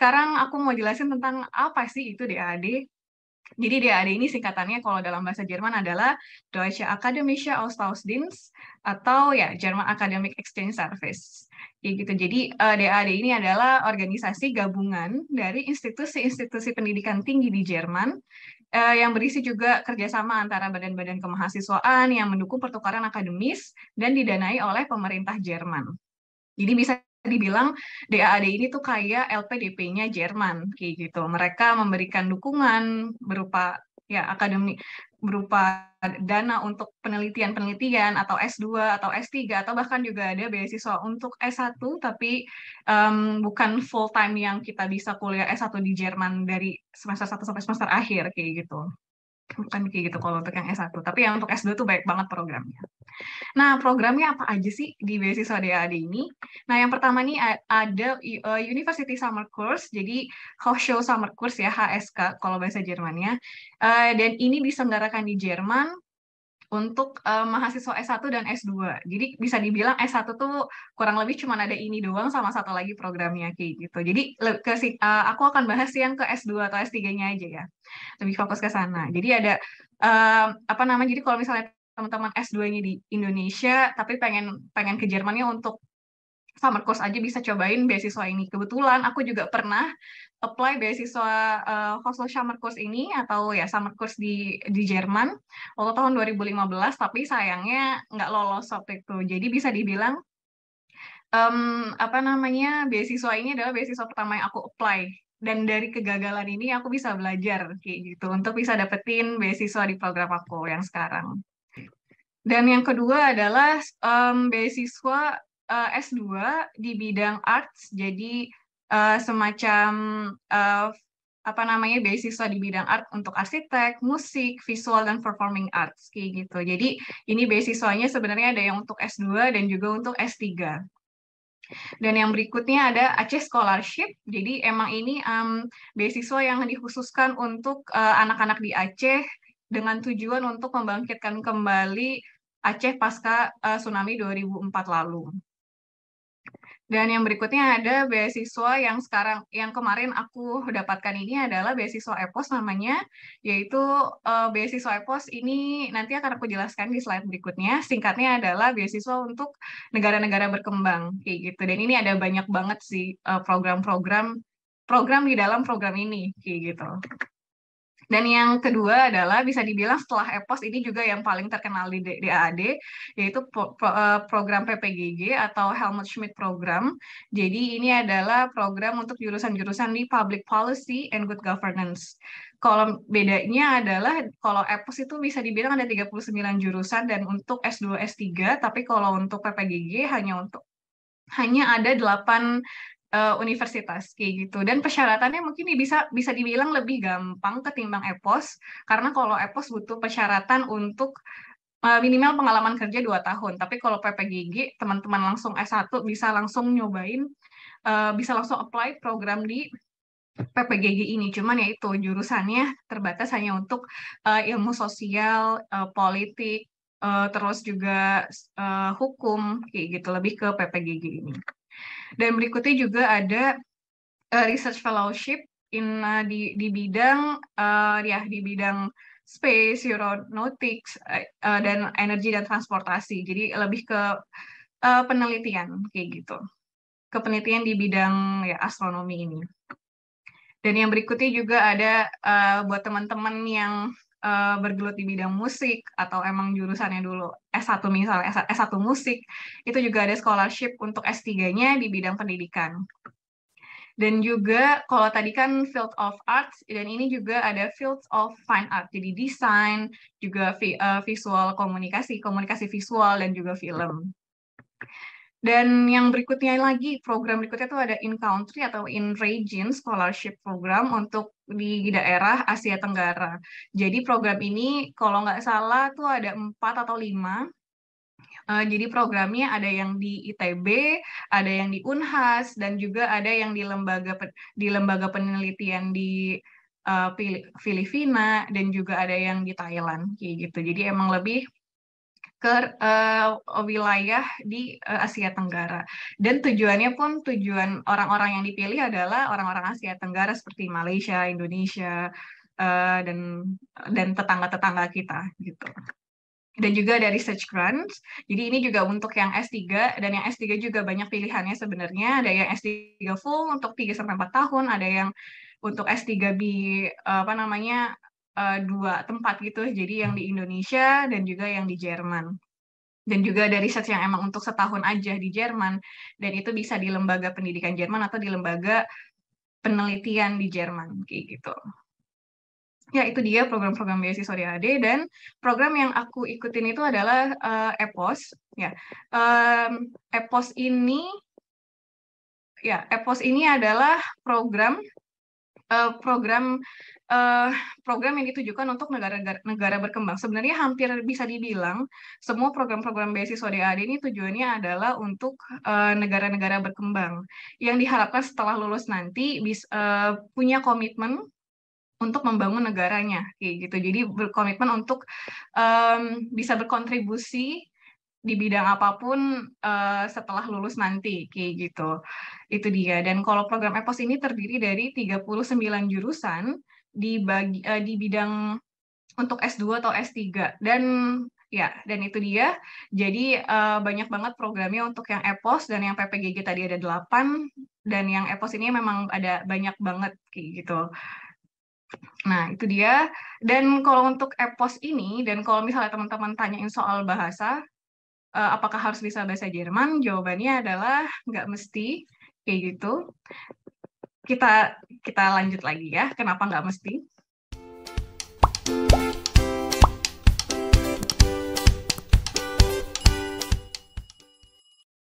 sekarang aku mau jelasin tentang apa sih itu DAAD. Jadi DAAD ini singkatannya kalau dalam bahasa Jerman adalah Deutsche Akademische Austauschdienst atau ya German Academic Exchange Service. Kayak gitu. Jadi DAAD ini adalah organisasi gabungan dari institusi-institusi pendidikan tinggi di Jerman yang berisi juga kerjasama antara badan-badan kemahasiswaan yang mendukung pertukaran akademis dan didanai oleh pemerintah Jerman. Jadi bisa dibilang DAAD ini tuh kayak LPDP-nya Jerman kayak gitu. Mereka memberikan dukungan berupa ya akademik, berupa dana untuk penelitian-penelitian atau S2 atau S3 atau bahkan juga ada beasiswa untuk S1 tapi bukan full time yang kita bisa kuliah S1 di Jerman dari semester 1 sampai semester akhir kayak gitu. Bukan kayak gitu kalau untuk yang S1, tapi yang untuk S2 tuh baik banget programnya. Nah, programnya apa aja sih di beasiswa DAAD ini? Nah, yang pertama nih ada University Summer Course, jadi Hochschule Summer Course ya, HSK kalau bahasa Jermannya. Dan ini diselenggarakan di Jerman untuk mahasiswa S1 dan S2. Jadi bisa dibilang S1 tuh kurang lebih cuma ada ini doang sama satu lagi programnya kayak gitu. Jadi aku akan bahas yang ke S2 atau S3-nya aja ya. Lebih fokus ke sana. Jadi ada apa namanya? Jadi kalau misalnya teman-teman S2-nya di Indonesia tapi pengen pengen ke Jermannya untuk summer course aja bisa cobain beasiswa ini. Kebetulan aku juga pernah apply beasiswa hostel summer course ini atau ya summer course di Jerman waktu tahun 2015 tapi sayangnya nggak lolos waktu itu. Jadi bisa dibilang apa namanya beasiswa ini adalah beasiswa pertama yang aku apply dan dari kegagalan ini aku bisa belajar kayak gitu untuk bisa dapetin beasiswa di program aku yang sekarang. Dan yang kedua adalah beasiswa S2 di bidang arts, jadi semacam eh, apa namanya beasiswa di bidang art untuk arsitek, musik, visual dan performing arts kayak gitu. Jadi ini beasiswanya sebenarnya ada yang untuk S2 dan juga untuk S3. Dan yang berikutnya ada Aceh Scholarship. Jadi emang ini beasiswa yang dikhususkan untuk anak-anak di Aceh dengan tujuan untuk membangkitkan kembali Aceh pasca tsunami 2004 lalu. Dan yang berikutnya ada beasiswa yang yang kemarin aku dapatkan ini adalah beasiswa EPOS namanya, yaitu beasiswa EPOS ini nanti akan aku jelaskan di slide berikutnya. Singkatnya adalah beasiswa untuk negara-negara berkembang, kayak gitu. Dan ini ada banyak banget sih program di dalam program ini, kayak gitu. Dan yang kedua adalah bisa dibilang setelah EPOS ini juga yang paling terkenal di DAAD, yaitu program PPGG atau Helmut Schmidt Program. Jadi ini adalah program untuk jurusan-jurusan di Public Policy and Good Governance. Kalau bedanya adalah kalau EPOS itu bisa dibilang ada 39 jurusan dan untuk S2, S3, tapi kalau untuk PPGG hanya ada 8 universitas kayak gitu. Dan persyaratannya mungkin bisa bisa dibilang lebih gampang ketimbang EPOS karena kalau EPOS butuh persyaratan untuk minimal pengalaman kerja 2 tahun. Tapi kalau PPGG teman-teman langsung S1 bisa langsung nyobain bisa langsung apply program di PPGG ini. Cuman ya itu jurusannya terbatas hanya untuk ilmu sosial, politik, terus juga hukum kayak gitu lebih ke PPGG ini. Dan berikutnya juga ada research fellowship di bidang ya di bidang space, aeronautics dan energi dan transportasi. Jadi lebih ke penelitian kayak gitu. Kepenelitian di bidang ya astronomi ini. Dan yang berikutnya juga ada buat teman-teman yang bergelut di bidang musik atau emang jurusannya dulu S1 misalnya S1 musik, itu juga ada scholarship untuk S3-nya di bidang pendidikan. Dan juga kalau tadi kan field of arts, dan ini juga ada field of fine art, jadi desain, juga visual komunikasi, komunikasi visual, dan juga film. Dan yang berikutnya lagi, program berikutnya itu ada in-country atau in-region scholarship program untuk di daerah Asia Tenggara. Jadi program ini kalau nggak salah tuh ada 4 atau 5. Jadi programnya ada yang di ITB, ada yang di Unhas, dan juga ada yang di lembaga penelitian di Filipina, dan juga ada yang di Thailand, kayak gitu. Jadi emang lebih ke wilayah di Asia Tenggara. Dan tujuannya pun tujuan orang-orang yang dipilih adalah orang-orang Asia Tenggara seperti Malaysia, Indonesia, dan tetangga-tetangga kita gitu. Dan juga dari research grants. Jadi ini juga untuk yang S3, dan yang S3 juga banyak pilihannya sebenarnya. Ada yang S3 full untuk 3-4 tahun, ada yang untuk S3 di apa namanya 2 tempat gitu. Jadi yang di Indonesia dan juga yang di Jerman. Dan juga ada research yang emang untuk setahun aja di Jerman, dan itu bisa di lembaga pendidikan Jerman atau di lembaga penelitian di Jerman kayak gitu. Ya, itu dia program-program beasiswa DAAD, dan program yang aku ikutin itu adalah EPOS. Ya, EPOS ini, adalah program program program yang ditujukan untuk negara berkembang. Sebenarnya hampir bisa dibilang semua program-program beasiswa DAAD ini tujuannya adalah untuk negara-negara berkembang yang diharapkan setelah lulus nanti bisa punya komitmen untuk membangun negaranya, kayak gitu. Jadi berkomitmen untuk bisa berkontribusi di bidang apapun setelah lulus nanti, kayak gitu. Itu dia. Dan kalau program EPOS ini terdiri dari 39 jurusan di bidang untuk S2 atau S3. Dan itu dia. Jadi banyak banget programnya untuk yang EPOS, dan yang PPGG tadi ada 8, dan yang EPOS ini memang ada banyak banget kayak gitu. Nah, itu dia. Dan kalau untuk EPOS ini, dan kalau misalnya teman-teman tanyain soal bahasa, apakah harus bisa bahasa Jerman? Jawabannya adalah nggak mesti, kayak gitu. Kita lanjut lagi ya, kenapa nggak mesti?